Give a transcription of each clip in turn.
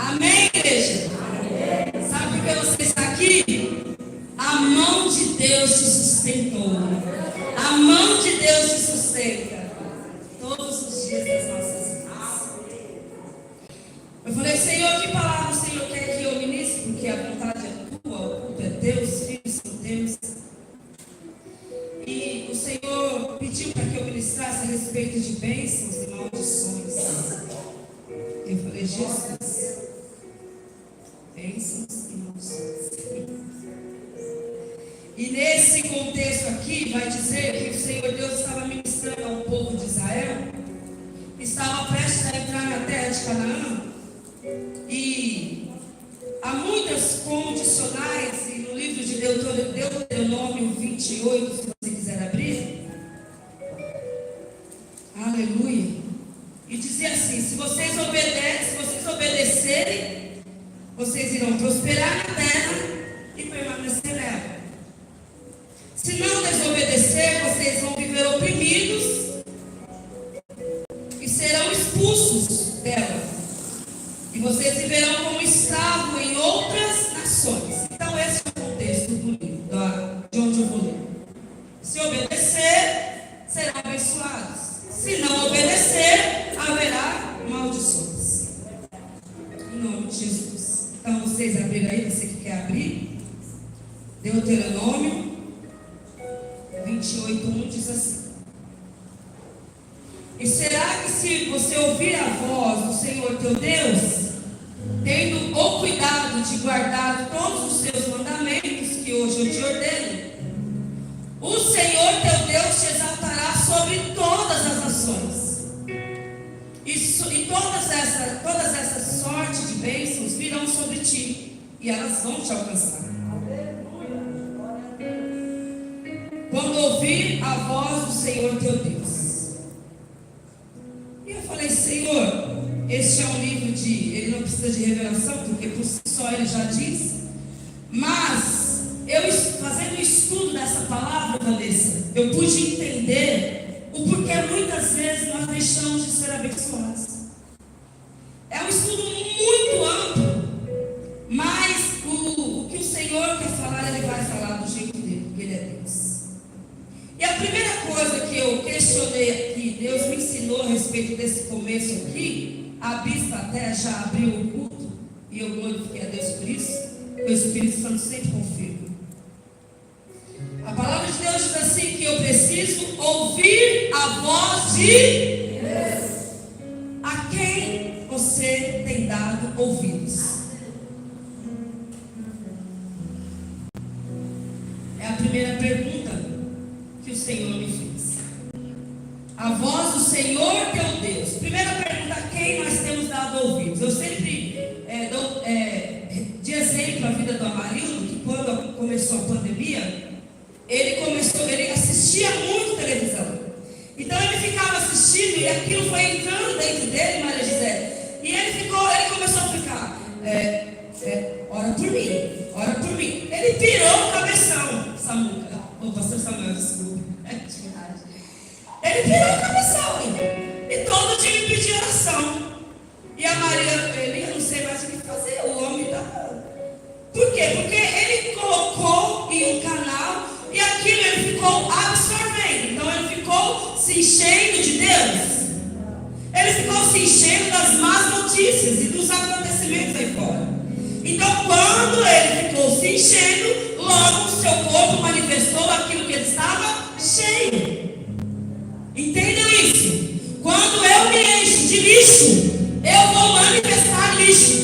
Amém, igreja? Amém. Sabe por que você está aqui? A mão de Deus te sustentou. A mão de Deus te sustenta todos os dias das nossas vidas. Eu falei, Senhor, que palavra o Senhor quer que eu ministre? Porque a vontade é tua, o culto é Deus, filhos são Deus. E o Senhor pediu para que eu ministrasse a respeito de bênçãos e maldições. Eu falei, Jesus, bênçãos e maldições. E nesse contexto aqui, vai dizer que o Senhor Deus estava ministrando ao povo de Israel, estava prestes a entrar na terra de Canaã, e há muitas condicionais, e no livro de Deuteronômio 28, se você quiser abrir, aleluia, e dizia assim: se vocês obedecerem, vocês irão prosperar na terra e permanecer nela. Se não desobedecer, vocês vão viver oprimidos e serão expulsos dela. E vocês viverão como escravos em outras nações. Então esse é o contexto do livro, de onde eu vou ler. Se obedecer, serão abençoados. Se não obedecer, haverá maldições. Em nome de Jesus. Então vocês abriram aí, você que quer abrir. Deuteronômio 28:1 diz assim: e será que se você ouvir a voz do Senhor teu Deus, tendo o cuidado de guardar todos os seus mandamentos que hoje eu te ordeno, o Senhor teu Deus te exaltará sobre todas as nações, e todas essas sortes de bênçãos virão sobre ti, e elas vão te alcançar. Quando ouvir a voz do Senhor teu Deus. E eu falei, Senhor, este é um livro ele não precisa de revelação, porque por si só ele já diz. Mas, eu fazendo o estudo dessa palavra, Vanessa, eu pude entender o porquê muitas vezes nós deixamos de ser abençoados. É um estudo muito amplo, mas o que o Senhor quer falar, Ele vai falar do jeito dele, porque Ele é Deus. E a primeira coisa que eu questionei aqui, Deus me ensinou a respeito desse começo aqui, a bispa até já abriu o culto, e eu glorifiquei a Deus por isso, o Espírito Santo sempre confirma. A palavra de Deus diz assim, que eu preciso ouvir a voz de Deus. A quem você tem dado ouvidos? É a primeira pergunta que o Senhor me fez. A voz do Senhor teu Deus. Primeira pergunta: a quem nós temos dado ouvidos? Eu sempre dou de exemplo a vida do Amarildo, que quando começou a pandemia, ele assistia muito televisão. Então ele ficava assistindo e aquilo foi entrando dentro dele, Maria José. E ele começou a ficar, ora por mim. Ele pirou o cabeção, Samuca. O pastor Samuel, desculpa. Ele pirou o cabeção. E todo dia me pedia oração. E a Maria, eu não sei mais o que fazer. O homem estava. Por quê? Porque ele colocou em um canal e aquilo ele ficou absorvendo. Então ele ficou se enchendo de Deus. Ele ficou se enchendo das más notícias e dos acontecimentos aí fora. Então quando ele ficou se enchendo, logo o seu corpo manifestou aquilo que ele estava cheio. Entendam isso. Quando eu me encho de lixo, eu vou manifestar lixo.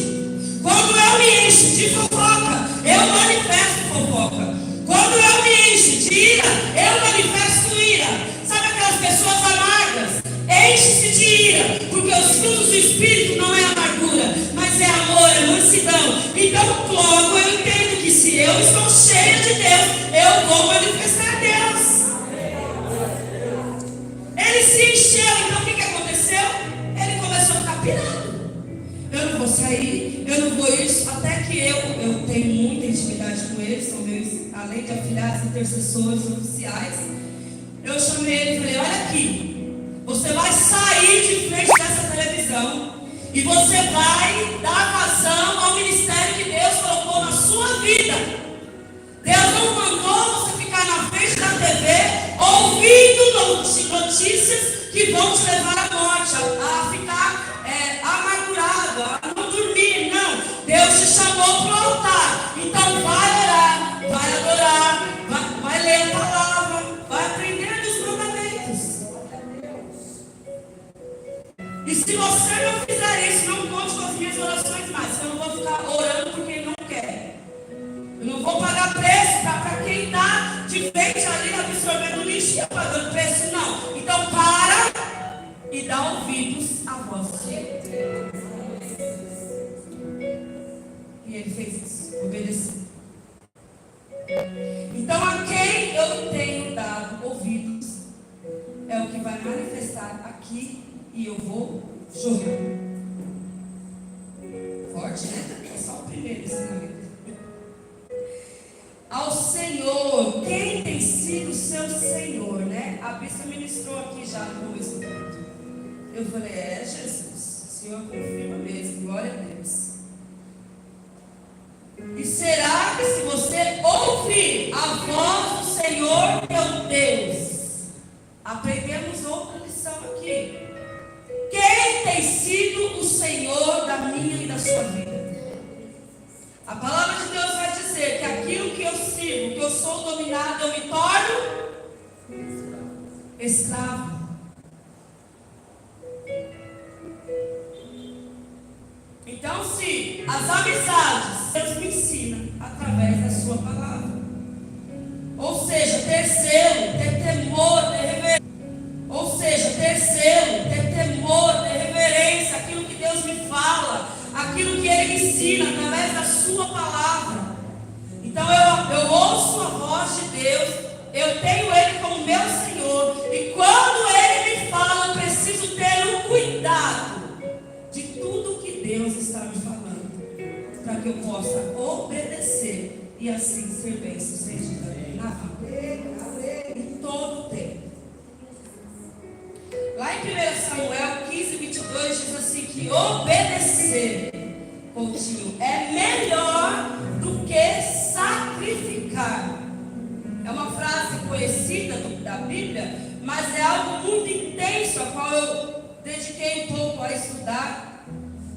Quando eu me encho de fofoca, eu manifesto fofoca. Quando eu me encho de ira, eu manifesto ira. Sabe aquelas pessoas amargas? Enche-se de ira, porque os frutos do Espírito não é amargura, mas é amor, é mansidão. Então logo eu entendo que se eu estou cheia de Deus, eu vou manifestar Deus. Ele se encheu, então o que aconteceu? Ele começou a ficar pirado. Eu não vou sair, eu não vou isso, até que eu tenho muita intimidade com eles, são meus, além de afiliados, intercessores, oficiais. Eu chamei ele e falei: olha aqui, você vai sair de frente dessa televisão e você vai dar vazão notícias que vão te levar à morte, a ficar amargurado, a não dormir. Não, Deus te chamou para o altar. Então vai orar, vai adorar, vai ler a palavra, vai aprender dos mandamentos. E se você não fizer isso, não conte com as minhas orações mais. Eu não vou ficar orando por quem não quer. Eu não vou pagar preço para quem está de frente ali absorvendo lixo e pagando preço, não. Então para e dá ouvidos à voz do Senhor. E ele fez isso, obedeceu. Então a quem eu tenho dado ouvidos é o que vai manifestar aqui e eu vou chorar. Forte, né? É só o primeiro ensinamento. Ao Senhor, quem tem sido seu Senhor, né? A bispa ministrou aqui já no começo do culto. Eu falei, Jesus, o Senhor confirma mesmo, glória a Deus. E será que se você ouvir a voz do Senhor teu Deus, aprendemos outra lição aqui. Quem tem sido o Senhor da minha e da sua vida? A palavra de Deus vai dizer que aquilo que eu sirvo, que eu sou dominado, eu me torno escravo. Então, se as amizades, Deus me ensina através da sua palavra. Ou seja, ter zelo, ter temor, ter reverência. Ou seja, ter zelo, ter temor, ter reverência, aquilo que Deus me fala, aquilo que Ele me ensina através da sua palavra. Então eu ouço a voz de Deus, eu tenho Ele como meu Senhor, e quando Ele me fala, eu preciso ter um cuidado de tudo que Deus está me falando, para que eu possa obedecer e assim ser bem sucedida na vida, em todo o tempo. Lá em 1 Samuel 15, 22 diz assim que obedecer, Coutinho, é melhor do que sacrificar. É uma frase conhecida da Bíblia, mas é algo muito intenso, a qual eu dediquei um pouco a estudar,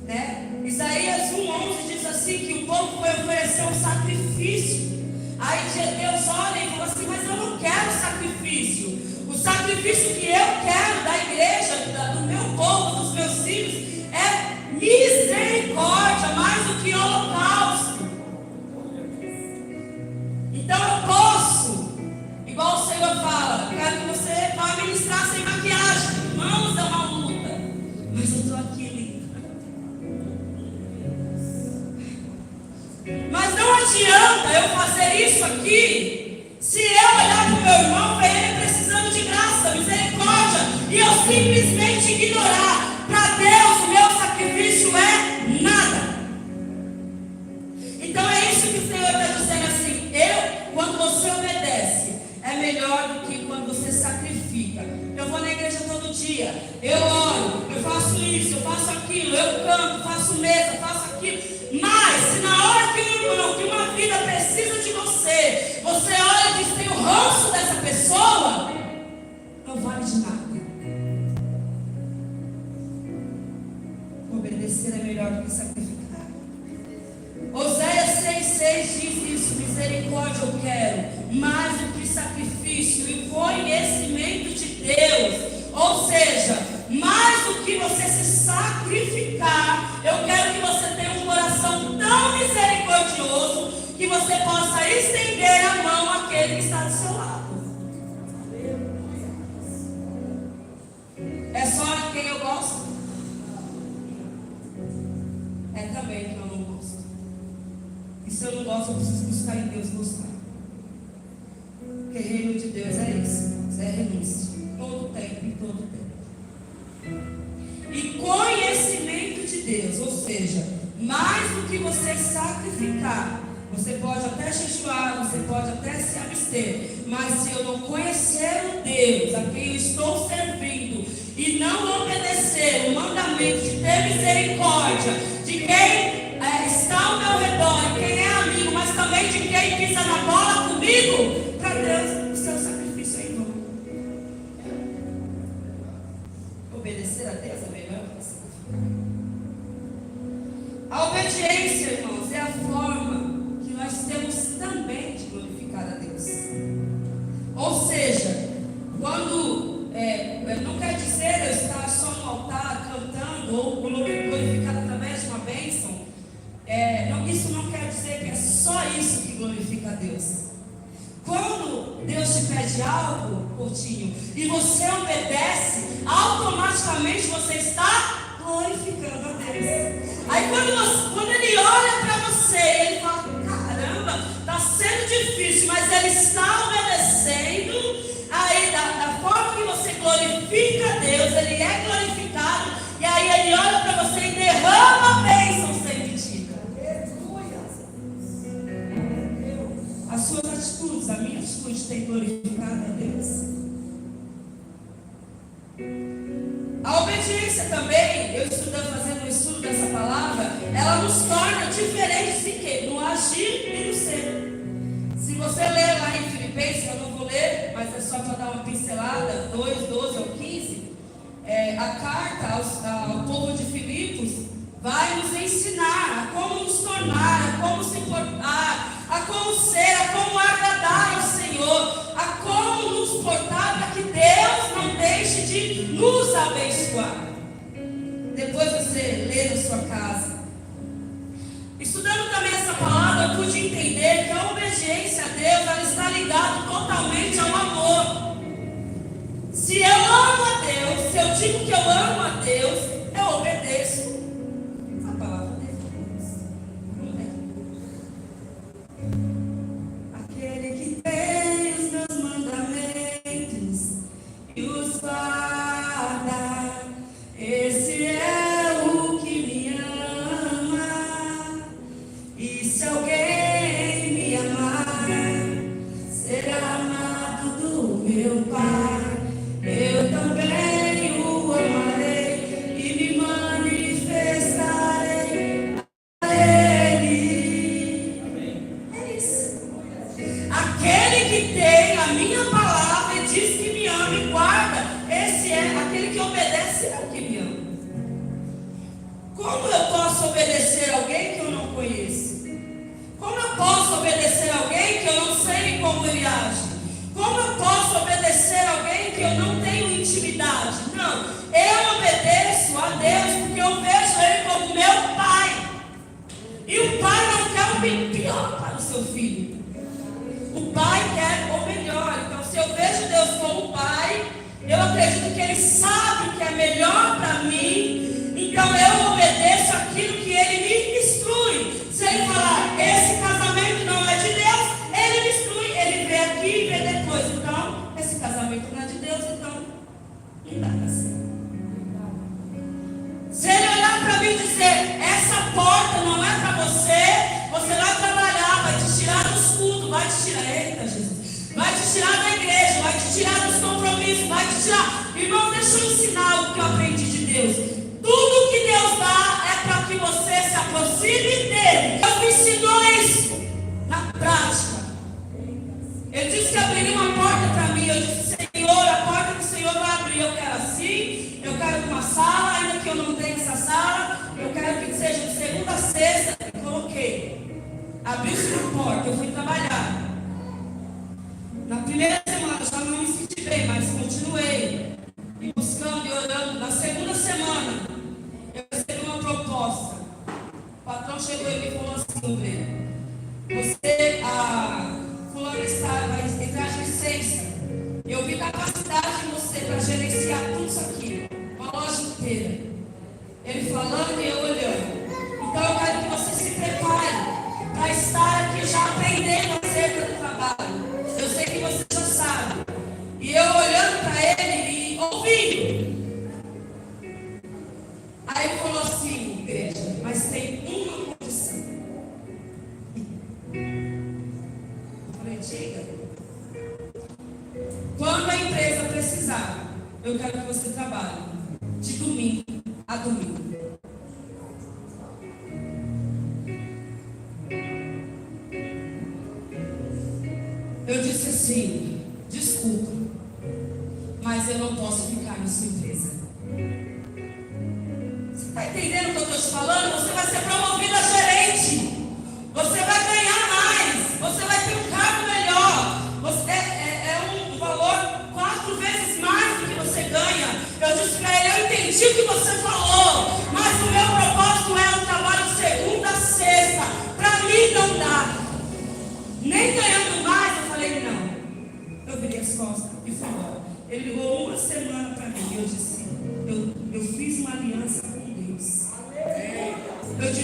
né? Isaías 1:11 diz assim que o povo foi oferecer um sacrifício. Aí Deus olha e fala assim, mas eu não quero sacrifício. O sacrifício que eu quero da igreja, do meu povo, dos meus filhos, é misericórdia, mais do que holocausto. Então eu posso, igual o Senhor fala, quero que você vá ministrar sem maquiagem, mãos é uma luta, mas eu estou aqui linda. Mas não adianta eu fazer isso aqui, se eu olhar para o meu irmão, ver ele precisando de graça, misericórdia, e eu simplesmente ignorar. Para Deus, o meu sacrifício é nada. Então é isso que o Senhor está dizendo assim, quando você obedece, é melhor do que quando você sacrifica. Eu vou na igreja todo dia, eu oro, eu faço isso, eu faço aquilo, eu canto, faço mesa, faço aquilo. Mas se na hora que um irmão, que uma vida precisa de você, você olha e diz, tem o ranço dessa pessoa, não vale de nada. Obedecer é melhor do que sacrificar. Oséias 6,6 diz isso, misericórdia eu quero, mais do que sacrifício e conhecimento de Deus. Ou seja, mais do que você se sacrificar, eu quero que você tenha um coração tão misericordioso que você possa estender a mão àquele que está do seu lado. É só a quem eu gosto? É também que eu não gosto. E se eu não gosto, eu preciso buscar em Deus gostar. Porque o reino de Deus é isso, é renúncia. Todo tempo, em todo tempo. E conhecimento de Deus, ou seja, mais do que você sacrificar, você pode até jejuar, você pode até se abster, mas se eu não conhecer o Deus a quem eu estou servindo e não obedecer o mandamento de ter misericórdia de quem está ao meu redor, quem é amigo, mas também de quem pisa na bola comigo, para Deus, o seu sacrifício é em vão. A obediência, irmãos, é a forma que nós temos também de glorificar a Deus. Ou seja, quando não quer dizer eu estar só no altar cantando ou glorificar através de uma bênção. Isso não quer dizer que é só isso que glorifica a Deus. Quando Deus te pede algo, Coutinho, e você obedece, automaticamente você está glorificando a Deus. Aí quando Ele olha para você, Ele fala: caramba, está sendo difícil, mas Ele está obedecendo. Aí da forma que você glorifica a Deus, Ele é glorificado. E aí Ele olha para você e derrama a bênção sem medida. As suas atitudes, a minha atitude tem glorificado a Deus. A obediência também, eu fazendo um estudo dessa palavra, ela nos torna diferentes em quê? No agir e no ser. Se você ler lá em Filipenses, eu não vou ler, mas é só para dar uma pincelada, 2:12 ao 15, a carta ao povo de Filipos vai nos ensinar a como nos tornar, a como se portar, a como ser, a como agradar ao Senhor, a como nos portar para que Deus não deixe de nos abençoar. Depois você lê na sua casa. Estudando também essa palavra, eu pude entender que a obediência a Deus, ela está ligada totalmente ao amor. Se eu amo a Deus, se eu digo que eu amo a Deus, eu obedeço a palavra de Deus. Aquele que tem os meus mandamentos e os guarda, esse é o que me ama. E se alguém me amar, será amado do meu Pai. Eu também o amarei e me manifestarei a Ele. É isso. Aquele que tem a minha palavra e diz que me ama e guarda, esse é aquele que obedece ao que me ama. Como eu posso obedecer alguém que eu não conheço? Como eu posso obedecer alguém que eu não sei como ele age? Como eu posso obedecer alguém que eu não tenho intimidade? Não, eu obedeço a Deus porque eu vejo Ele como meu Pai. E o Pai não quer o pior para o seu filho. O Pai quer o melhor. Então, se eu vejo Deus como Pai, eu acredito que Ele sabe o que é melhor para mim. Então, eu obedeço aquilo que Ele me instrui. Se Ele falar, esse casamento não é de Deus, Ele me instrui. Ele vê aqui e vê depois. Então, esse casamento não é de Deus, então não dá para ser. Se Ele olhar para mim e dizer, essa porta não é para você, você vai trabalhar, vai te tirar dos cultos, vai te tirar, eita Jesus, vai te tirar da igreja, vai te tirar dos compromissos, vai te tirar. Irmão, deixa eu ensinar o que eu aprendi de Deus. Tudo que Deus dá é para que você se aproxime dele. Deus me ensinou isso na prática. Ele disse que abriria uma porta para mim. Eu disse, Senhor, a porta que o Senhor vai abrir, eu quero assim, eu quero uma sala, ainda que eu não tenha essa sala, eu quero que seja de segunda a sexta. Eu coloquei. Abriu-se uma porta, eu fui trabalhar. Na primeira semana eu já não me senti bem, mas continuei. E buscando e orando. Na segunda semana, eu recebi uma proposta. O patrão chegou e me falou assim, você, fulano vai entrar de licença. Eu vi capacidade de você para gerenciar tudo isso aqui. Uma loja inteira. Ele falando e eu olhando. Então eu quero que você se prepare para estar aqui já aprendendo acerca do trabalho. Eu sei que você já sabe. E eu olhando para ele e ouvindo. Aí ele falou assim, igreja, mas tem uma condição. Eu falei, diga. Quando a empresa precisar, eu quero que você trabalhe de domingo a domingo. Eu disse assim, desculpa, mas eu não posso ficar na sua empresa. Você está entendendo o que eu estou te falando? Você vai ser promovido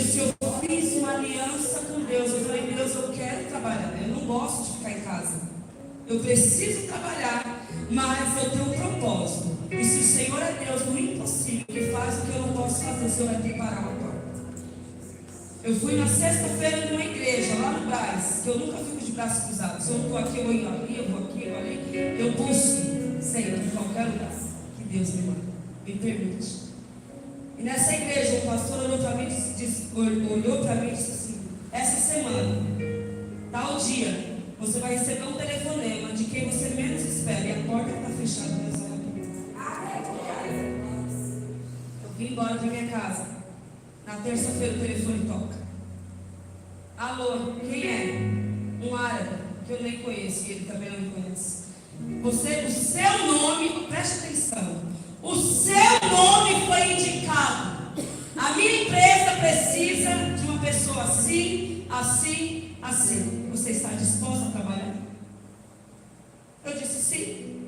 disse, eu fiz uma aliança com Deus. Eu falei, Deus, eu quero trabalhar. Eu não gosto de ficar em casa. Eu preciso trabalhar, mas eu tenho um propósito. E se o Senhor é Deus no impossível, que faz o que eu não posso fazer, o Senhor vai ter que parar uma porta. Eu fui na sexta-feira numa igreja, lá no Brás, que eu nunca fico de braços cruzados. Se eu não estou aqui, eu vou ali, eu vou aqui, eu vou ali. Eu busco sempre, em qualquer lugar que Deus me manda, me permite. E nessa igreja, o pastor olhou para mim e disse assim, essa semana, tal dia, você vai receber um telefonema de quem você menos espera, e a porta está fechada, Deus vai abrir. Eu vim embora para minha casa. Na terça-feira o telefone toca. Alô, quem é? Um árabe, que eu nem conheço, e ele também não me conhece. O seu nome, preste atenção, o seu nome foi indicado. A minha empresa precisa de uma pessoa assim, assim, assim. Você está disposta a trabalhar? Eu disse sim.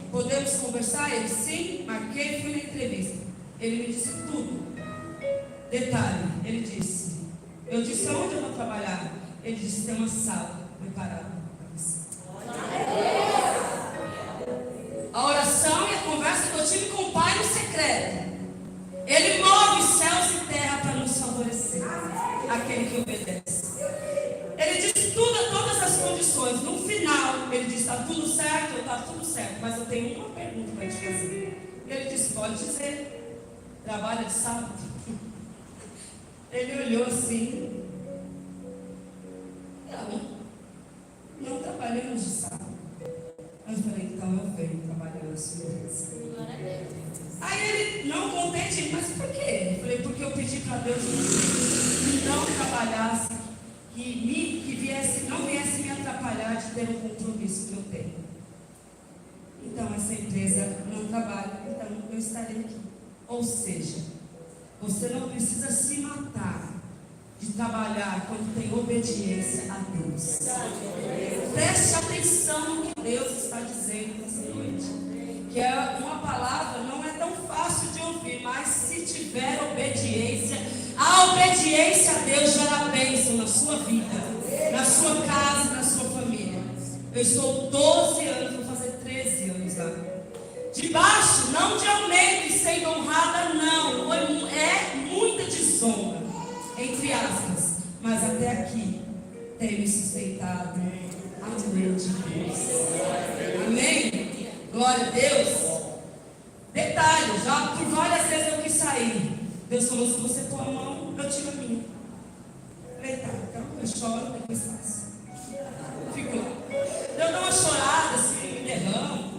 Podemos conversar? Ele sim. Marquei, fui na entrevista. Ele me disse tudo. Detalhe, ele disse, eu disse onde eu vou trabalhar? Ele disse, tem uma sala preparada para você. A oração e a conversa que eu tive com o Pai no secreto, Ele move céus e terra para nos favorecer, aquele que obedece. Ele disse todas as condições. No final, ele disse, está tudo certo? Está tudo certo, mas eu tenho uma pergunta para te fazer. Ele disse, pode dizer, trabalha de sábado? Ele olhou assim, não trabalhamos de sábado. Eu falei, então eu venho trabalhar na sua empresa. Aí ele, não contente, mas por quê? Eu falei, porque eu pedi para Deus que não trabalhasse, que não viesse me atrapalhar de ter um compromisso que eu tenho. Então essa empresa não trabalha, então eu estarei aqui. Ou seja, você não precisa se matar de trabalhar quando tem obediência a Deus. Preste atenção no que Deus está dizendo nessa noite. Que é uma palavra, não é tão fácil de ouvir, mas se tiver obediência, a obediência a Deus gera bênção na sua vida, na sua casa, na sua família. Eu estou 12 anos, vou fazer 13 anos lá. Debaixo, não de aumento e sendo honrada, não. É muita desonra, entre aspas. Mas até aqui tem me sustentado a mão de Deus. Amém? Glória a Deus. Detalhe, já por várias vezes eu quis sair. Deus falou, se você pôr a mão, eu tiro a minha. Falei, tá, então eu choro, depois faço. Fico lá. Eu dou uma chorada, assim, me derramo.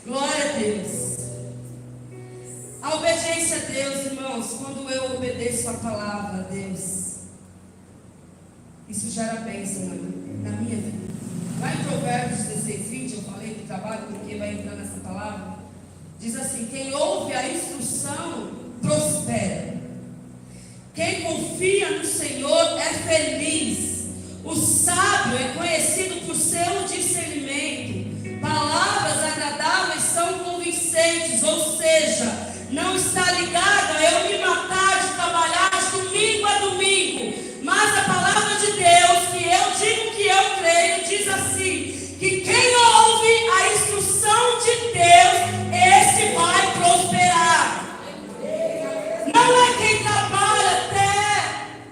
Glória a Deus. A obediência a Deus, irmãos, quando eu obedeço a palavra a Deus, isso gera bênção na minha vida. Lá em Provérbios 16, 20, eu falei do trabalho, porque vai entrar nessa palavra. Diz assim, quem ouve a instrução, prospera. Quem confia no Senhor é feliz. O sábio é conhecido por seu discernimento. Palavras agradáveis são convincentes, ou seja, não está ligado a eu me matar de trabalhar de domingo a domingo, mas a palavra de Deus, que eu digo que eu creio, diz assim, que quem ouve a instrução de Deus, esse vai prosperar. Não é quem trabalha até,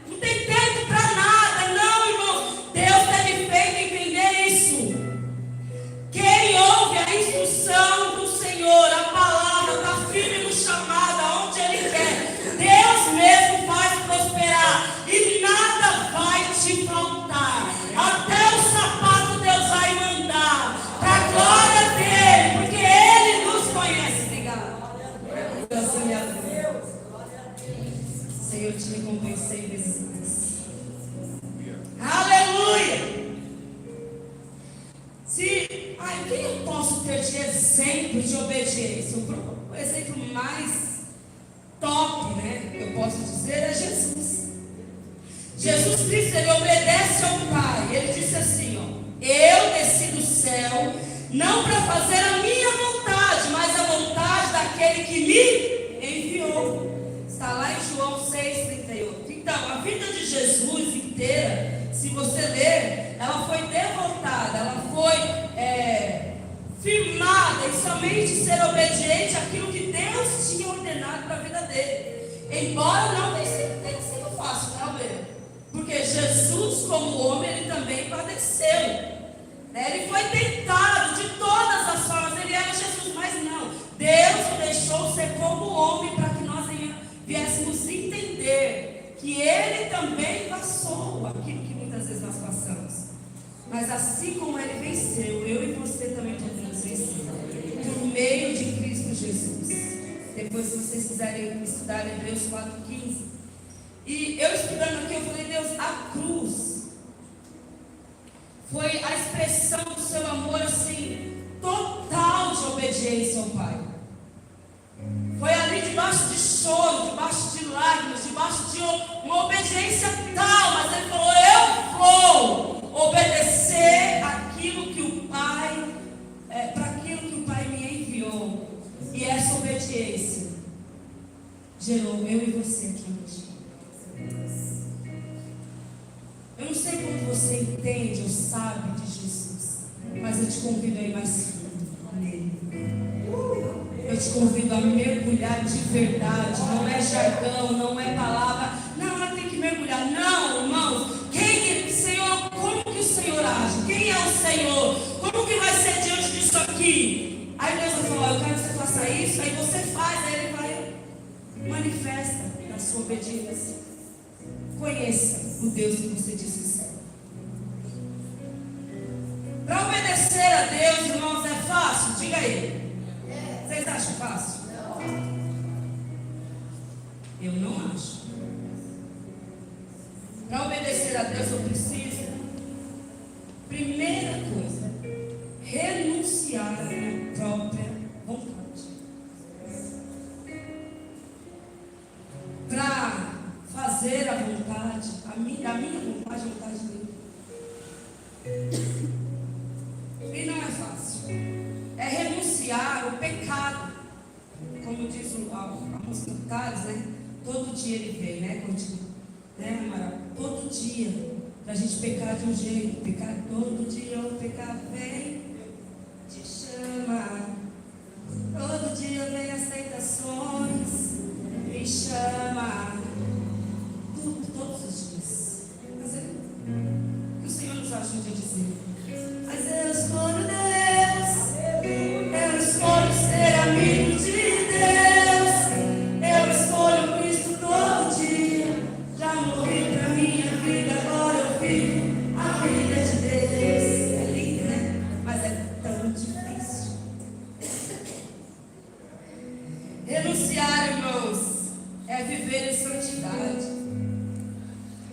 não tem tempo para nada, não, irmão. Deus deve feito entender isso. Quem ouve a instrução do Senhor, a palavra, está firme no chamado, aonde Ele quer, Deus mesmo faz prosperar, e nada vai te faltar, até o sapato Deus vai mandar, para a glória dEle, porque Ele nos conhece. Obrigado. Senhor, te recompensei vezes mais. Aleluia! Quem eu posso ter de exemplo de obediência? O exemplo mais top, né? Eu posso dizer, é Jesus. Jesus Cristo, Ele obedece ao Pai. Ele disse assim, ó, eu desci do céu, não para fazer a minha vontade, mas a vontade daquele que me enviou. Está lá em Então, a vida de Jesus inteira, se você ler, ela foi devotada, ela foi firmada em somente ser obediente àquilo que Deus tinha ordenado para a vida dele. Embora não tenha sido fácil, né, Almeida? Porque Jesus, como homem, ele também padeceu. Ele foi tentado de todas as formas, ele era Jesus, mas não. Deus o deixou ser como homem para que nós viéssemos entender que ele também passou aquilo que muitas vezes nós passamos. Mas assim como ele venceu, eu e você também podemos vencer por meio de Cristo Jesus. Depois, se vocês quiserem estudar Hebreus 4,15. E eu estudando aqui, eu falei, Deus, a cruz foi a expressão do seu amor, assim, total de obediência ao Pai. Foi ali debaixo de choro, debaixo de lágrimas, debaixo de uma obediência tal, mas ele falou, eu vou obedecer aquilo que o Pai, para aquilo que o Pai me enviou. E essa obediência gerou eu e você aqui hoje. Eu não sei quando você entende ou sabe de Jesus, mas eu te convido a ir mais fundo nele. Eu te convido a mergulhar de verdade. Não é jargão, não é palavra. Não, ela tem que mergulhar. Não, irmãos. Senhor, como que o Senhor age? Quem é o Senhor? Como que vai ser diante disso aqui? Aí Deus vai falar, eu quero que você faça isso. Aí você faz, aí ele vai manifesta na sua obediência. Conheça o Deus que você diz que serve. Para obedecer a Deus, irmãos, é fácil? Diga aí. Vocês acham fácil? Eu não acho. Para obedecer a Deus, eu preciso, primeira coisa, renunciar à minha própria vontade. Para fazer a vontade, a minha vontade, a vontade dele. E não é fácil. É renunciar o pecado. Como diz a música do Thales, né? Todo dia ele vem, né? Né, Amaral? Todo dia. Para a gente pecar de um jeito. Pecar todo dia, o pecado vem, te chama. Todo dia vem as tentações, me chama. Todos os dias. Mas que o Senhor nos ajude a dizer. Mas eu escolho Deus. Eu escolho ser amigo de Deus. Eu escolho Cristo todo dia. Já morri pra minha vida, agora eu vivo a vida de Deus. É lindo, né? Mas é tão difícil. Renunciar, irmãos, é viver em santidade.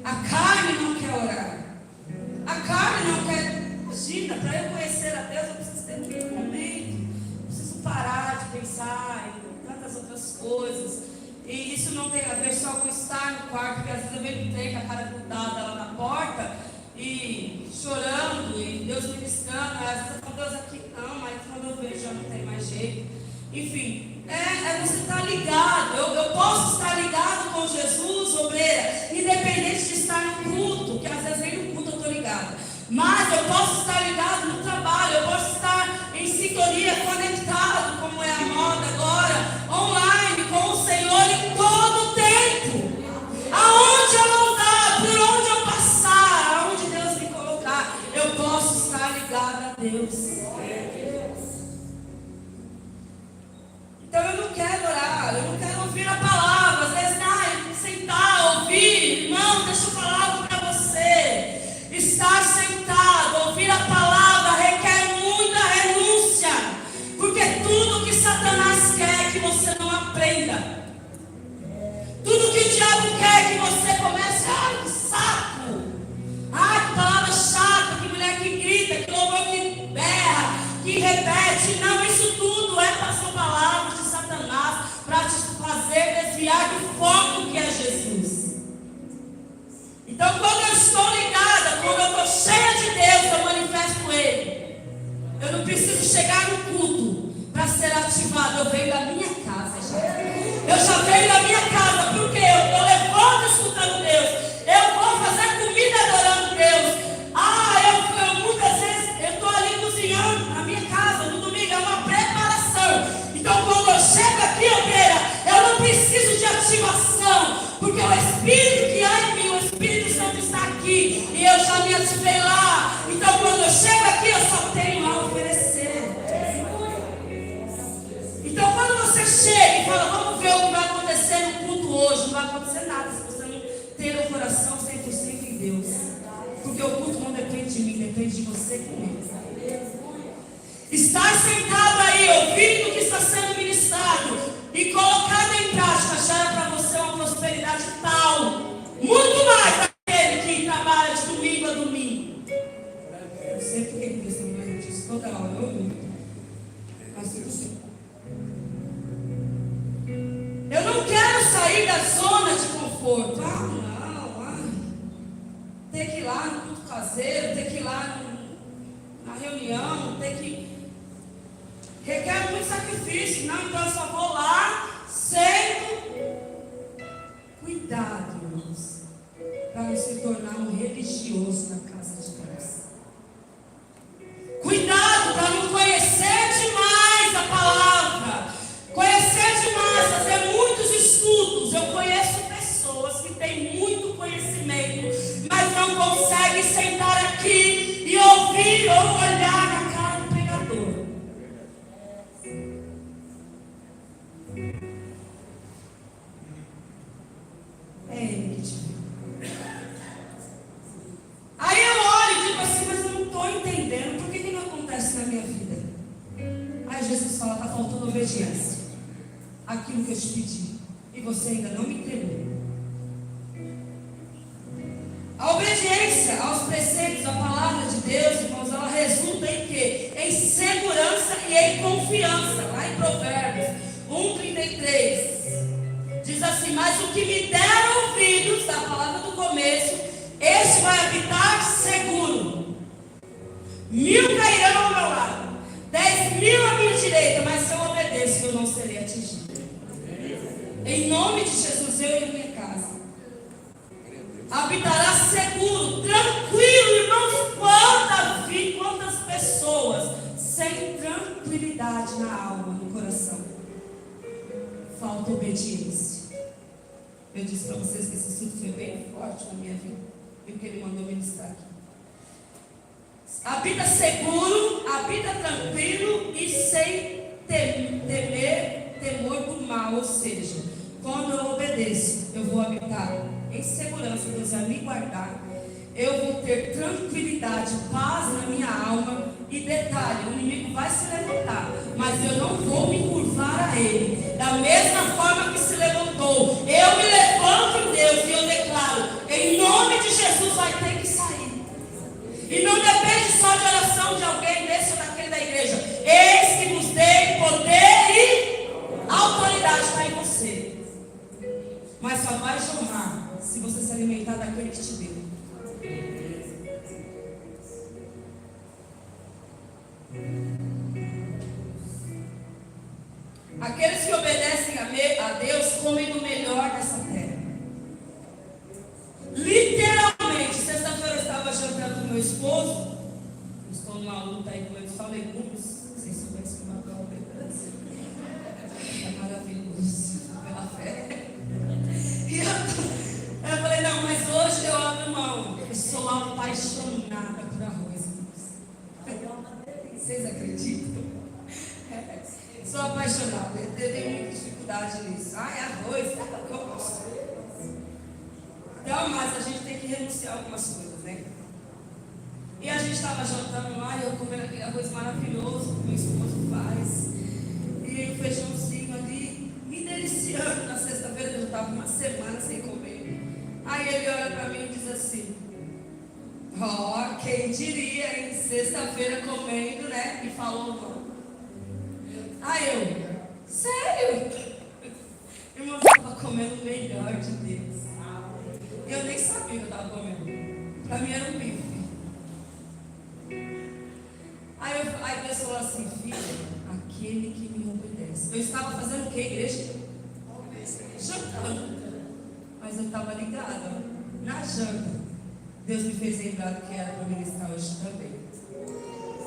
A carne não quer orar. A carne não quer. Imagina, para eu conhecer a Deus, eu preciso ter um momento. Eu preciso parar de pensar em tantas outras coisas. E isso não tem a ver só com estar no quarto, porque às vezes eu venho no trem com a cara grudada lá na porta e chorando, e Deus ministrando. Às vezes eu falo, Deus, aqui não, mas quando eu vejo já não tem mais jeito. Enfim, você estar ligado. Eu posso estar ligado com Jesus, obreira, independente de estar no culto, que às vezes nem no culto eu estou ligado. Mas eu posso estar ligado no trabalho, eu posso estar em sintonia, conectado, como é a moda agora, online, com o Senhor em todo o tempo. Aonde eu andar, por onde eu passar, aonde Deus me colocar, eu posso estar ligado a Deus. Então eu não quero orar, eu não quero ouvir a palavra. Às vezes, eu tenho que sentar, ouvir. Irmão, deixa eu falar algo para você. Estar sentado, ouvir a palavra requer muita renúncia. Porque tudo que Satanás quer é que você não aprenda. Tudo que o diabo quer é que você comece, que saco. Que palavra chata, que mulher que grita, que louvor que berra, que repete. Não, isso tudo são palavras de Satanás para te fazer desviar do foco que é Jesus. Então, quando eu estou ligada, quando eu estou cheia de Deus, eu manifesto Ele. Eu não preciso chegar no culto para ser ativado. Eu venho da minha casa já. Eu já venho da minha casa, porque eu levanto escutando Deus. a te velar. Então quando eu chego aqui, eu só tenho a oferecer. Então quando você chega e fala, vamos ver o que vai acontecer no culto hoje, não vai acontecer nada se você não ter o coração 100% em Deus. Porque o culto não depende de mim, depende de você comigo. Estar sentado aí, ouvindo o que está sendo ministrado e colocado em prática, gera para você uma prosperidade tal, muito mais daquele que trabalha de domingo a domingo. Eu sei porque que essa mulher diz toda hora, eu ouvi. Mas eu sei. Eu não quero sair da zona de conforto. Ter que ir lá no culto caseiro, ter que ir lá na reunião, ter que... requer muito sacrifício. Não, então eu só vou lá, sendo... Cuidado, irmãos, para não se tornar um religioso na casa de Deus. Cuidado para não conhecer demais a palavra, conhecer demais, fazer muitos estudos. Eu conheço pessoas que têm muito conhecimento, mas não conseguem sentar aqui e ouvir ou olhar na cara do pregador. É ele que te vê. Aí eu olho e digo assim, mas eu não estou entendendo, por que não acontece na minha vida? Aí Jesus fala, está faltando obediência àquilo que eu te pedi, e você ainda não me entregou. A obediência aos preceitos da palavra de Deus, irmãos, ela resulta em quê? Em segurança e em confiança. Lá em Provérbios 1:33 diz assim, mas o que me der ouvidos, da palavra do começo, este vai habitar seguro. 1000 cairão ao meu lado, 10.000 à minha direita, mas se eu obedeço, eu não serei atingido. Em nome de Jesus, eu e a minha casa habitará seguro, tranquilo, irmãos. Quantas pessoas sem tranquilidade na alma, no coração? Falta obediência. Eu disse para vocês que esse assunto foi bem forte na minha vida, e o que ele mandou ministrar aqui. Habita seguro, habita tranquilo e sem temor do mal. Ou seja, quando eu obedeço, eu vou habitar em segurança, Deus vai me guardar. Eu vou ter tranquilidade, paz na minha alma. E detalhe, o inimigo vai se levantar, mas eu não vou me curvar a ele. Da mesma forma que se levantou, eu me levanto em Deus e eu declaro, em nome de Jesus vai ter que sair. E não depende só de oração de alguém desse ou daquele da igreja. Eis que nos dei poder e autoridade está em você. Mas só vai jorrar se você se alimentar daquele que te deu. Aqueles que obedecem a Deus comem do melhor dessa terra. Literalmente, sexta-feira eu estava jantando com meu esposo. Eu estou numa luta aí com eles, só legumes. Não sei se eu conheço uma prova. É maravilhoso, pela fé. E eu falei, não, mas hoje eu abro mão. Eu sou apaixonada por arroz. Vocês acreditam? Sou apaixonada, eu tenho muita dificuldade nisso. Ai, arroz, eu gosto. Então, mas a gente tem que renunciar a algumas coisas, né? E a gente estava jantando lá, e eu comendo aquele arroz maravilhoso que meu esposo faz. E o feijãozinho ali, me deliciando na sexta-feira, que eu estava uma semana sem comer. Aí ele olha para mim e diz assim, quem diria, hein? Sexta-feira comendo, né? E falou não. Aí eu, sério? Irmão, eu estava comendo o melhor de Deus. Eu nem sabia o que eu estava comendo. Para mim era um bife. Aí Deus falou assim, filha, aquele que me obedece. Eu estava fazendo o que, igreja? Jantando. Mas eu estava ligada, na janta. Deus me fez lembrar do que era para ministrar hoje também.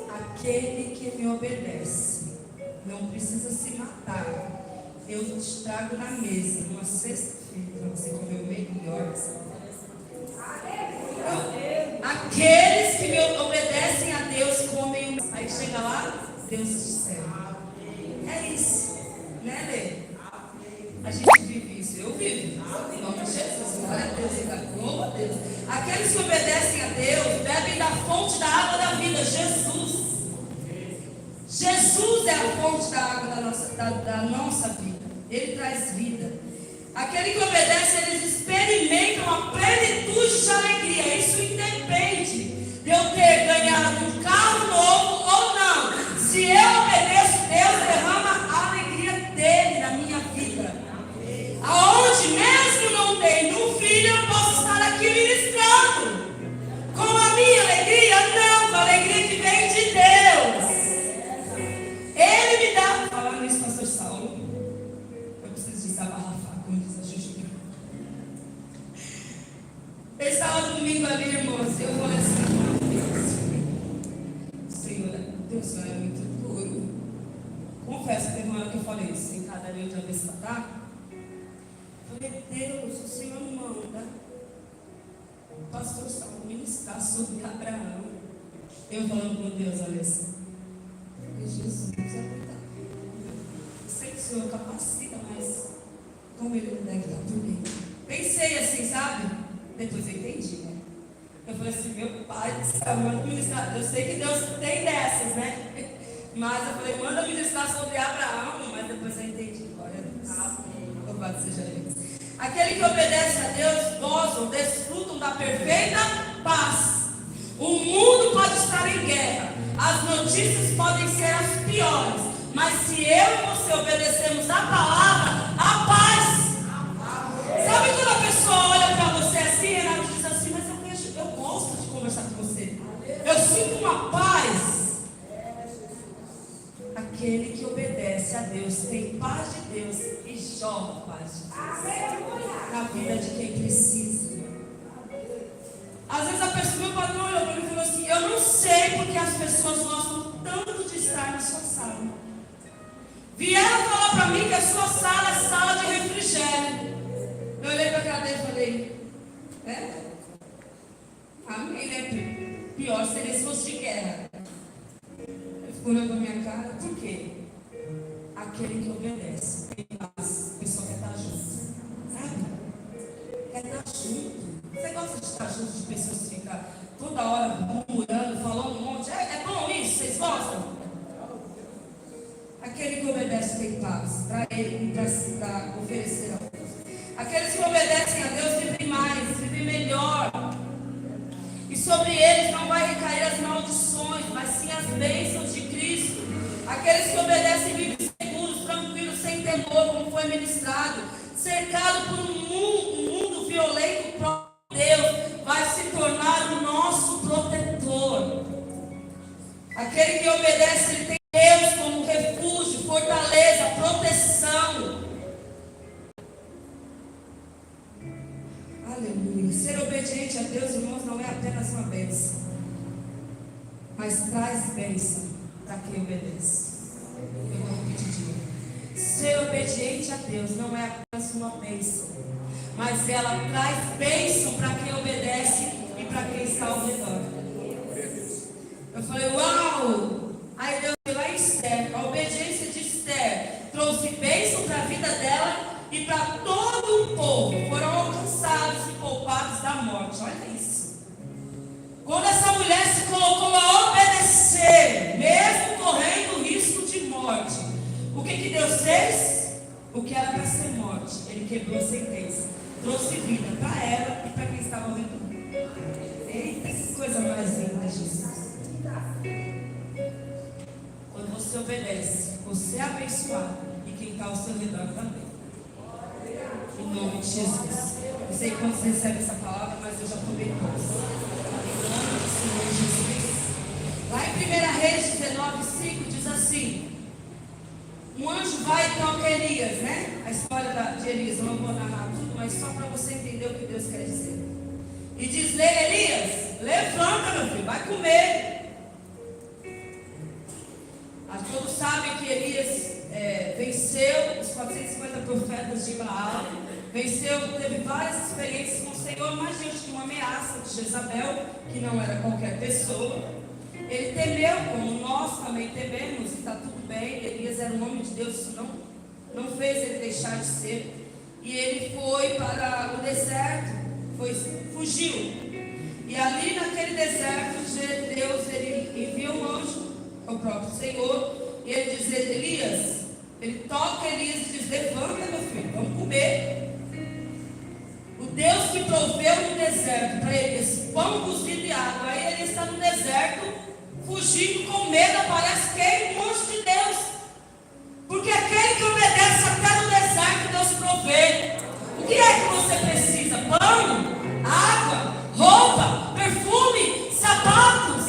Aquele que me obedece não precisa se matar. Eu te trago na mesa, numa sexta-feira, para você comer o melhor. Aquele Deus. Aqueles que obedecem a Deus bebem da fonte da água da vida, Jesus. Jesus é a fonte da água da nossa vida. Ele traz vida. Aquele que obedece, eles experimentam a plenitude de alegria. Isso independe de eu ter ganhado um carro novo ou não. Se eu obedeço, Deus derrama a alegria dele na minha vida. Aonde mesmo não tendo um filho, eu posso estar aqui ministrando. Com a minha alegria? Não, com a alegria que vem de Deus. Ele me dá. Falando isso, pastor Saulo, eu preciso desabarrafar, como diz a Juju. Eu estava domingo ali, irmãos, eu falei assim, Senhor, Deus é muito duro. Confesso que teve uma hora que eu falei isso, em cada dia de vez para falei, Deus, o Senhor manda o pastor Saulo ministrar sobre Abraão. Eu falando com Deus, olha assim, Jesus, é verdade. Eu sei que o Senhor capacita, mas como ele não deve estar por mim? Pensei assim, sabe? Depois eu entendi, né? Eu falei assim, meu pai do céu, manda ministrar. Eu sei que Deus tem dessas, né? Mas eu falei, manda ministrar sobre Abraão, mas depois eu entendi. Glória a Deus. Louvado seja Deus. Aquele que obedece a Deus gozam, desfrutam da perfeita paz. O mundo pode estar em guerra, as notícias podem ser as piores, mas se eu e você obedecemos a palavra, a paz. Sabe quando a pessoa olha para você assim, ela diz assim, mas eu gosto de conversar com você, eu sinto uma paz. Aquele que obedece a Deus tem paz de Deus e jorra paz de Deus na vida de quem precisa. Às vezes a pessoa, meu patrão olhou para mim e falou assim, eu não sei porque as pessoas gostam tanto de estar na sua sala. Vieram falar para mim que a sua sala é sala de refrigério. Eu olhei para a cara dele e falei, amém, né? Pior seria se fosse de guerra. Ele ficou olhando para a minha cara, por quê? Aquele que obedece tem paz, a pessoa quer estar junto, sabe? Quer estar junto. Você gosta de estar junto de pessoas que ficam toda hora murmurando, falando um monte? É bom isso? Vocês gostam? Aquele que obedece tem paz para ele, para oferecer a Deus. Aqueles que obedecem a Deus vivem mais, vivem melhor. E sobre eles não vai recair as maldições, mas sim as bênçãos de Cristo. Aqueles que obedecem vivem seguros, tranquilos, sem temor, como foi ministrado, cercado por um mundo violento próprio. Deus vai se tornar o nosso protetor. Aquele que obedece, ele tem Deus como refúgio, fortaleza, proteção. Aleluia. Ser obediente a Deus, irmãos, não é apenas uma bênção, mas traz bênção para quem obedece. Eu vou repetir de novo. Ser obediente a Deus não é apenas uma bênção, mas ela traz bênção para quem obedece e para quem está ao redor. Eu falei, uau! Aí Deus veio a Esther, a obediência de Esther trouxe bênção para a vida dela e para todo o povo. Foram alcançados e poupados da morte. Olha isso. Quando essa mulher se colocou a obedecer, mesmo correndo risco de morte, o que Deus fez? O que era para ser morte, Ele quebrou a sentença. Trouxe vida para ela e para quem estava ao redor. Eita, que coisa mais linda, Jesus. Quando você obedece, você é abençoado e quem está ao seu redor também. Em nome de Jesus. Não sei quantos recebem essa palavra, mas eu já tomei posse. Em nome do Senhor Jesus. Lá em 1 Reis 19:5 diz assim: um anjo vai e toca Elias, né? A história de Elias, eu não vou narrar tudo, mas só para você entender o que Deus quer dizer. E diz: Elias, levanta, meu filho, vai comer. Todos sabem que Elias venceu os 450 profetas de Baal, teve várias experiências com o Senhor, mas diante de uma ameaça de Jezabel, que não era qualquer pessoa, ele temeu, como nós também tememos, e está tudo bem. Elias era o nome de Deus, isso não fez ele deixar de ser. E ele foi para o deserto, fugiu. E ali naquele deserto, Deus ele envia um anjo, o próprio Senhor, e ele diz: Elias, ele toca Elias e diz: levanta, meu filho, vamos comer. O Deus que proveu no deserto para eles pão cozido e água, aí ele está no deserto, fugindo com medo, aparece quem? O anjo de Deus. Porque aquele que obedece até no deserto, Deus provê. O que é que você precisa? Pão, água, roupa, perfume, sapatos.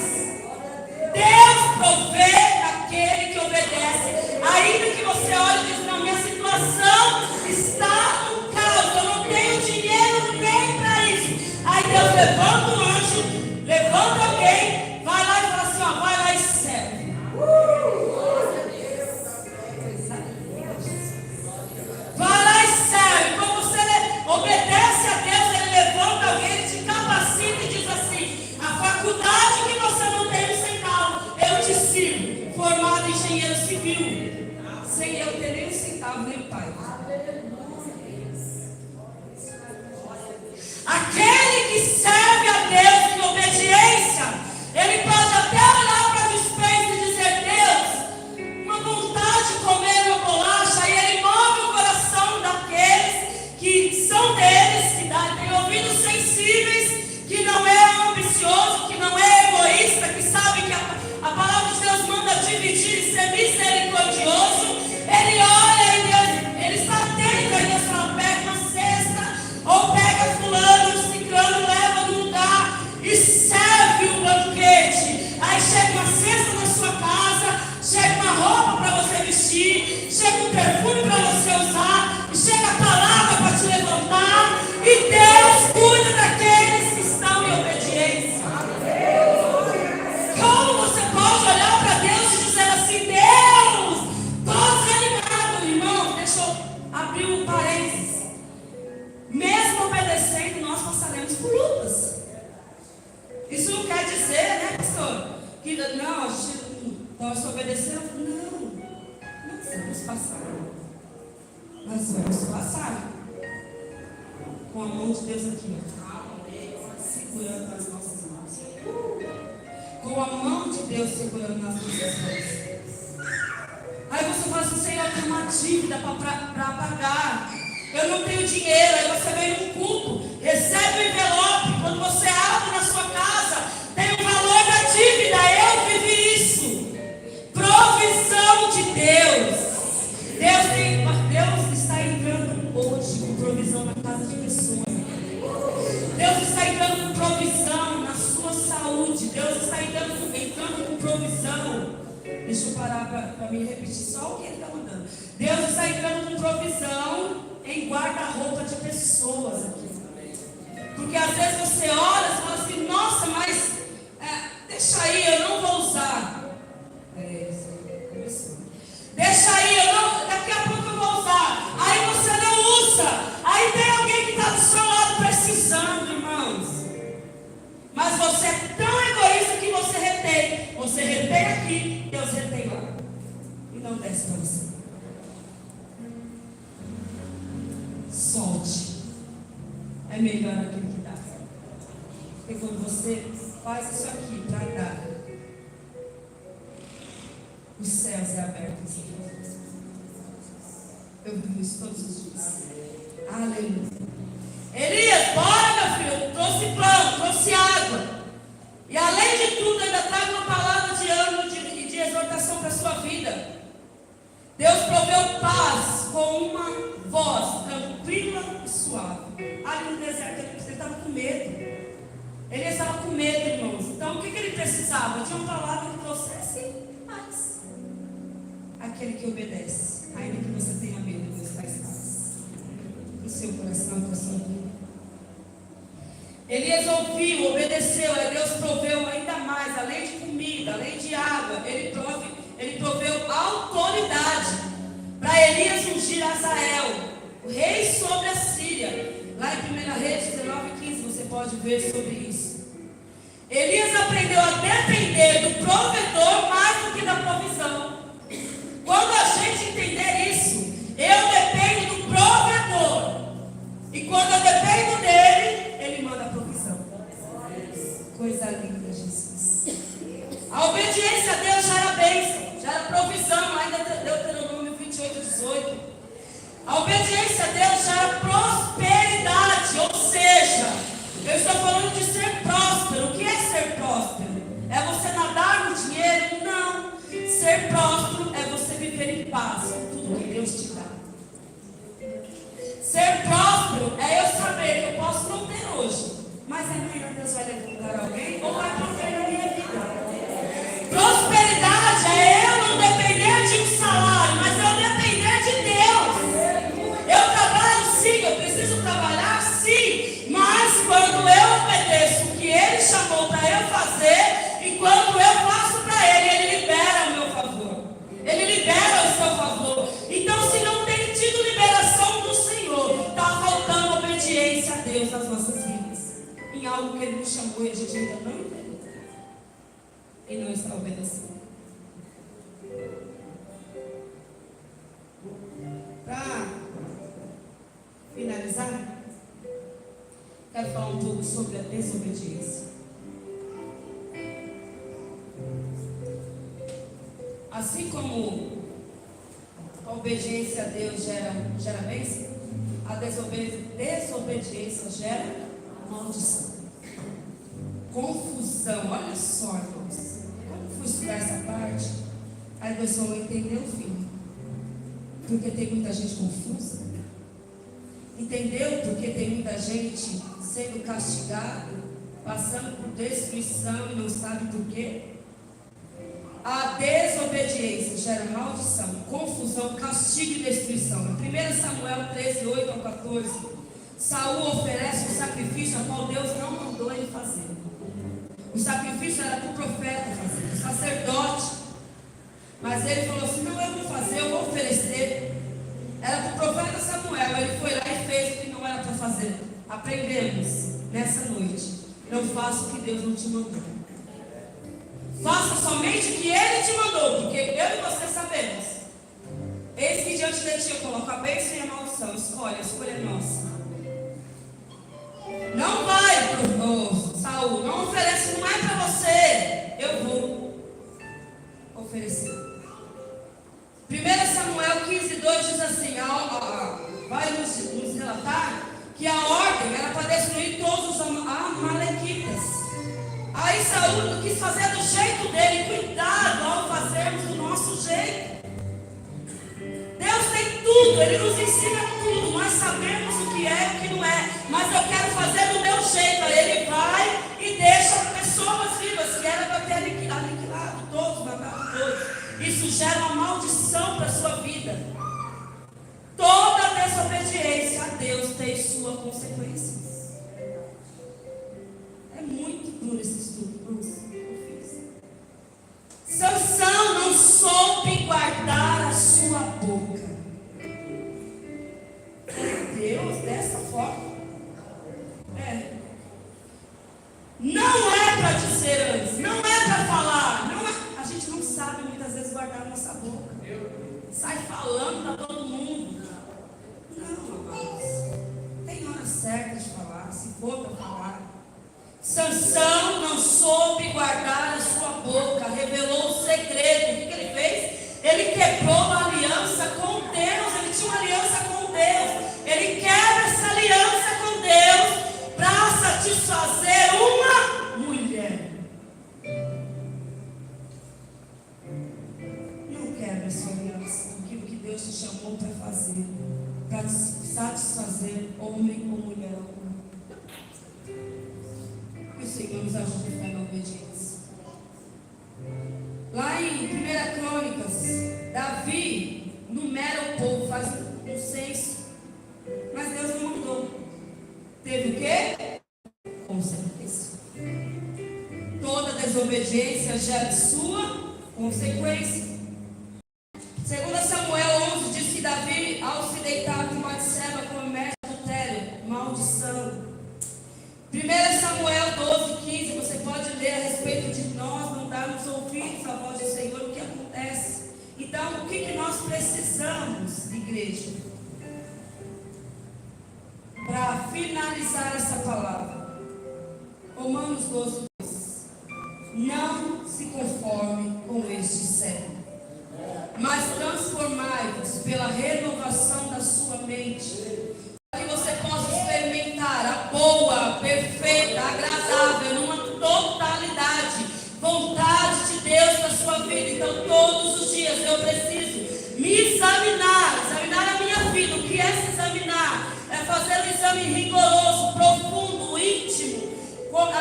Deus provê aquele que obedece. Ainda que você olhe e diz: não, minha situação está no caos, eu não tenho dinheiro nem para isso. Aí Deus levanta um anjo, levanta alguém, vai lá e fala assim: ó, vai lá e serve. Vai lá e serve. Quando você obedece a Deus, ele levanta alguém, ele te capacita e diz assim: a faculdade que você não tem um centavo, eu te sirvo, formado em engenheiro civil, sem eu ter nem um centavo, nem pai. Aquele que serve a Deus em obediência, ele pode até olhar para a despensa e dizer: Deus, uma vontade de comer uma bolacha, e ele move o coração daqueles que são deles, que têm ouvidos sensíveis, que não é ambicioso, que não é egoísta, que sabe que a palavra de Deus manda dividir e ser misericordioso. Ele olha e Deus, ele está atento, e Deus fala: pega uma cesta, ou pega fulano, ciclano, leva no lugar e serve o banquete. Aí chega uma cesta na sua casa, chega uma roupa para você vestir, chega um perfume para você usar, e chega a palavra para te levantar, e Deus cuida daqueles que estão em obediência. Como você pode olhar para Deus e dizer assim: Deus, estou desanimado, irmão? Deixa eu abrir um parênteses. Mesmo obedecendo, nós passaremos por lutas. Isso não quer dizer, né, pastor, que não, a gente nós obedecemos. Não, nós vamos passar. Nós vamos passar. Com a mão de Deus aqui, segurando as nossas mãos. Com a mão de Deus segurando nas nossas mãos. Aí você fala assim: Senhor, eu tenho uma dívida para pagar. Eu não tenho dinheiro. Aí você vem num culto, recebe o envelope. Quando você abre na sua casa, tem o valor da dívida. Eu vivi isso. Provisão de Deus. Deus está entrando hoje com provisão na casa de pessoas. Deus está entrando com provisão na sua saúde. Deus está entrando com provisão. Deixa eu parar para me repetir só o que ele está mandando. Deus está entrando com provisão em guarda-roupa de pessoas aqui. Porque às vezes você olha e fala assim: nossa, mas deixa aí, eu não vou usar. Deixa aí, daqui a pouco eu vou usar. Aí você não usa. Aí tem alguém que está do seu lado precisando, irmãos. Mas você é tão egoísta que você retém. Você retém aqui, Deus retém lá. E não desce para você. Solte. É melhor aquilo que dá. Porque quando você faz isso aqui para dar, os céus é abertos. Eu vivo isso todos os dias. Aleluia. Elias, bora, meu filho. Eu trouxe pão, trouxe água. E além de tudo, ainda trago uma palavra de ânimo e de exortação para a sua vida. Deus proveu paz com uma voz tranquila e suave. Ali no deserto, ele estava com medo. Ele estava com medo, irmãos. Então, o que ele precisava? De uma palavra que trouxesse paz. Aquele que obedece, ainda que você tenha medo, Deus faz paz no seu coração, na sua vida. Elias ouviu, obedeceu, aí Deus proveu ainda mais, além de comida, além de água, ele proveu autoridade para Elias ungir Azael, o rei sobre a Síria. Lá em 1 Reis 19:15 você pode ver sobre isso. Elias aprendeu a depender do provedor mais do que da provisão. Quando a gente entender isso, eu dependo do provedor. E quando eu dependo dele, ele obediência a Deus gera prosperidade, ou seja, eu estou falando de ser próspero. O que é ser próspero? É você nadar no dinheiro? Não. Ser próspero é você viver em paz com tudo que Deus te dá. Ser próspero é eu saber que eu posso não ter hoje, mas amanhã Deus vai levantar alguém ou vai prosperar a minha vida. Prosperidade é eu não depender de um salário, mas eu depender de Deus. Eu trabalho sim, eu preciso trabalhar sim, mas quando eu obedeço o que Ele chamou para eu fazer, e quando eu faço para Ele, Ele libera o meu favor. Ele libera o seu favor. Então, se não tem tido liberação do Senhor, está faltando obediência a Deus nas nossas vidas, em algo que Ele nos chamou e a gente ainda não entendeu e não está obedecendo. Para finalizar, quero falar um pouco sobre a desobediência. Assim como a obediência a Deus gera bênção, a desobediência gera maldição, confusão. Olha só, irmãos, quando fui estudar essa parte, aí Deus falou: entendeu, filho? Porque tem muita gente confusa. Entendeu? Porque tem muita gente sendo castigada, passando por destruição e não sabe por quê. A desobediência gera maldição, confusão, castigo e destruição. Em 1 Samuel 13, 8 ao 14, Saul oferece um sacrifício a qual Deus não mandou ele fazer. O sacrifício era para o profeta fazer, o sacerdote. Mas ele falou assim: não, eu vou fazer, eu vou oferecer. Era para o profeta Samuel. Ele foi lá e fez o que não era para fazer. Aprendemos nessa noite: não faça o que Deus não te mandou. Faça somente o que Ele te mandou, porque eu e você sabemos. Eis que diante de ti eu coloco a bênção e a maldição. Escolha, a escolha é nossa. Não vai, Saul, não oferece, não é para você. Eu vou oferecer. 1 Samuel 15, 2 diz assim: vai nos relatar que a ordem era para destruir todos os amalequitas. Aí Saul quis fazer do jeito dele. Cuidado ao fazermos do nosso jeito. Deus tem tudo, Ele nos ensina tudo. Nós sabemos o que é e o que não é, mas eu quero fazer do meu jeito. Aí Ele vai e deixa pessoas vivas, que era para ter aniquilado todos, matado todos. Isso gera uma maldição para a sua vida. Toda desobediência a Deus tem sua consequência. É muito duro esse estudo, eu fiz. Sansão não soube guardar a sua boca. Deus, dessa forma. Não é para dizer antes, não é para falar. Não é. A gente não sabe muitas vezes guardar a nossa boca. Sai falando para todo mundo. Não, amados. Tem hora certa de falar, se for para falar. Sansão não soube guardar a sua boca, revelou o segredo. O que ele fez? Ele quebrou a aliança com Deus. Ele tinha uma aliança com Deus. Ele quebra essa aliança com Deus para satisfazer uma mulher. Não quebra a sua aliança, aquilo que Deus te chamou para fazer, para satisfazer homem ou mulher alguma. Que o Senhor nos ajude a ficar na obediência. Lá em 1 Crônicas, Davi numera o povo, faz um censo, mas Deus não mandou. Teve o quê? Consequência. Toda desobediência gera sua consequência. 2 Samuel 11 diz que Davi, ao se deitar com Batseba, comete adultério, maldição. 1 Samuel 12, 15, você pode ler a respeito de nós não darmos ouvidos à voz do Senhor, o que acontece. Então, o que nós precisamos, igreja? Para finalizar essa palavra, Romanos 12, 2. Não se conforme com este século, mas transformai-vos pela renovação da sua mente, exame rigoroso, profundo, íntimo,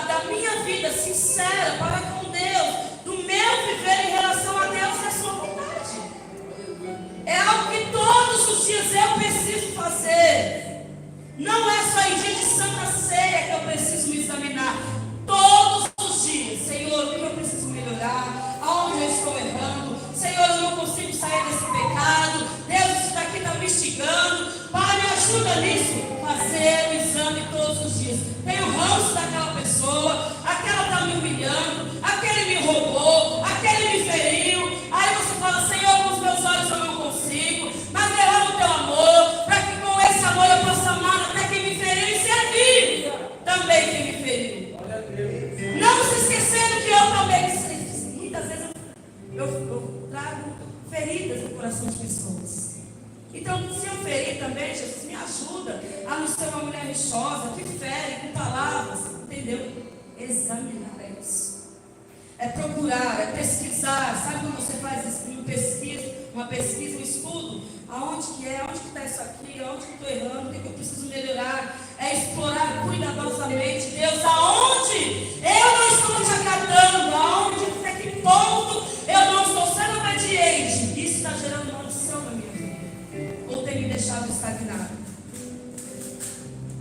da minha vida sincera para com Deus, do meu viver em relação a Deus e a sua vontade. É algo que todos os dias eu preciso fazer. Não é só em dia de Santa Ceia que eu preciso me examinar. Todos os dias, Senhor, o que eu preciso melhorar? Aonde eu estou errando? Senhor, eu não consigo sair desse pecado. Deus, isso daqui está me instigando. Pai, me ajuda nisso. Fazer o exame todos os dias. Tenho ranço daquela pessoa. Aquela está me humilhando. Aquele me roubou. Aquele me feriu. Aí você fala, Senhor, com os meus olhos eu não consigo. Mas derrama o teu amor. Para que com esse amor eu possa amar até quem me feriu e servir também quem me feriu. Não se esquecendo que eu também, muitas vezes eu trago feridas no coração de pessoas. Então, se eu ferir também, Jesus, me ajuda a não ser uma mulher rixosa, que fere com palavras, entendeu? Examinar isso. É procurar, é pesquisar. Sabe quando você faz uma pesquisa, um estudo? Aonde que é? Onde que está isso aqui? Aonde que eu estou errando? O que eu preciso melhorar? É explorar cuidadosamente. Deus, aonde eu não estou te agradando? Aonde, até que ponto eu não estou sendo obediente? Isso está gerando maldição na minha vida. Ou tem me deixado estagnado.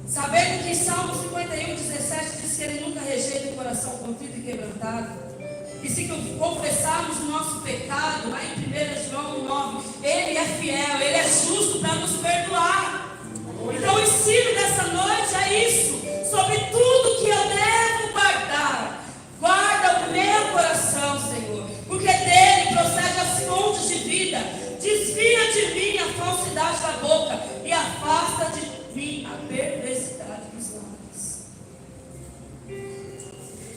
Sabendo que Salmo 51:17 diz que Ele nunca rejeita o coração contrito e quebrantado. E se confessarmos o nosso pecado, lá em 1 João 9, Ele é fiel, Ele é justo para nos perdoar. Então o ensino dessa noite é isso. Sobre tudo que eu devo guardar. Guarda o meu coração, Senhor. Porque dele procede as fontes de vida. Desvia de mim a falsidade da boca. E afasta de mim a perversidade dos lábios.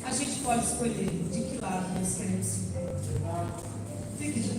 A gente pode escolher de que lado nós queremos ir. Fique de pé.